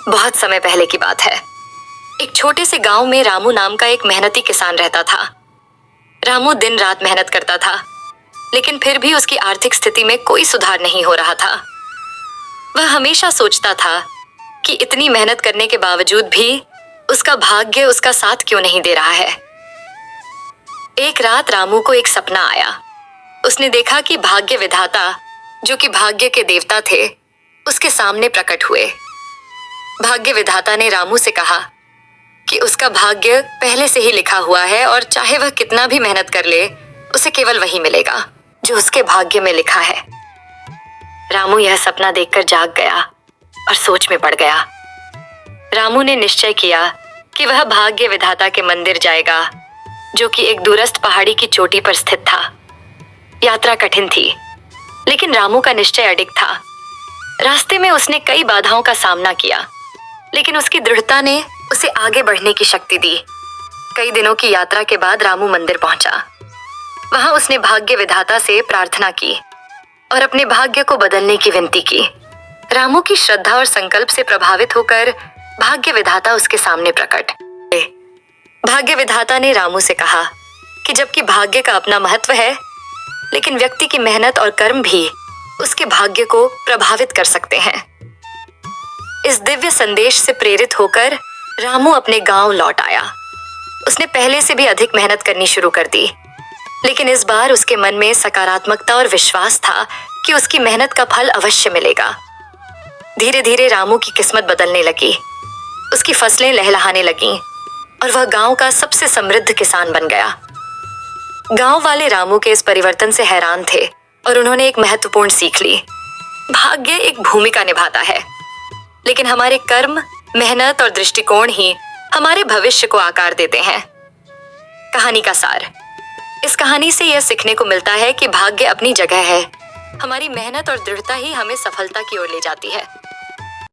बहुत समय पहले की बात है। एक छोटे से गांव में रामू नाम का एक मेहनती किसान रहता था। रामू दिन रात मेहनत करता था, लेकिन फिर भी उसकी आर्थिक स्थिति में कोई सुधार नहीं हो रहा था। वह हमेशा सोचता था कि इतनी मेहनत करने के बावजूद भी उसका भाग्य उसका साथ क्यों नहीं दे रहा है। एक रात रामू को एक सपना आया। उसने देखा कि भाग्य विधाता, जो कि भाग्य के देवता थे, उसके सामने प्रकट हुए। भाग्य विधाता ने रामू से कहा कि उसका भाग्य पहले से ही लिखा हुआ है और चाहे वह कितना भी मेहनत कर ले, उसे केवल वही मिलेगा जो उसके भाग्य में लिखा है। रामू यह सपना देखकर जाग गया और सोच में पड़ गया। रामू ने निश्चय किया कि वह भाग्य विधाता के मंदिर जाएगा, जो कि एक दूरस्थ पहाड़ी की चोटी पर स्थित था। यात्रा कठिन थी, लेकिन रामू का निश्चय अडिग था। रास्ते में उसने कई बाधाओं का सामना किया, लेकिन उसकी दृढ़ता ने उसे आगे बढ़ने की शक्ति दी। कई दिनों की यात्रा के बाद रामू मंदिर पहुंचा। वहां उसने भाग्य विधाता से प्रार्थना की और अपने भाग्य को बदलने की विनती की। रामू की श्रद्धा और संकल्प से प्रभावित होकर भाग्य विधाता उसके सामने प्रकट। भाग्य विधाता ने रामू से कहा कि जबकि भाग्य का अपना महत्व है, लेकिन व्यक्ति की मेहनत और कर्म भी उसके भाग्य को प्रभावित कर सकते हैं। इस दिव्य संदेश से प्रेरित होकर रामू अपने गांव लौट आया। उसने पहले से भी अधिक मेहनत करनी शुरू कर दी, लेकिन इस बार उसके मन में सकारात्मकता और विश्वास था कि उसकी मेहनत का फल अवश्य मिलेगा। धीरे धीरे रामू की किस्मत बदलने लगी। उसकी फसलें लहलहाने लगीं और वह गांव का सबसे समृद्ध किसान बन गया। गांव वाले रामू के इस परिवर्तन से हैरान थे और उन्होंने एक महत्वपूर्ण सीख ली। भाग्य एक भूमिका निभाता है, लेकिन हमारे कर्म, मेहनत और दृष्टिकोण ही हमारे भविष्य को आकार देते हैं। कहानी का सार। इस कहानी से यह सीखने को मिलता है कि भाग्य अपनी जगह है, हमारी मेहनत और दृढ़ता ही हमें सफलता की ओर ले जाती है।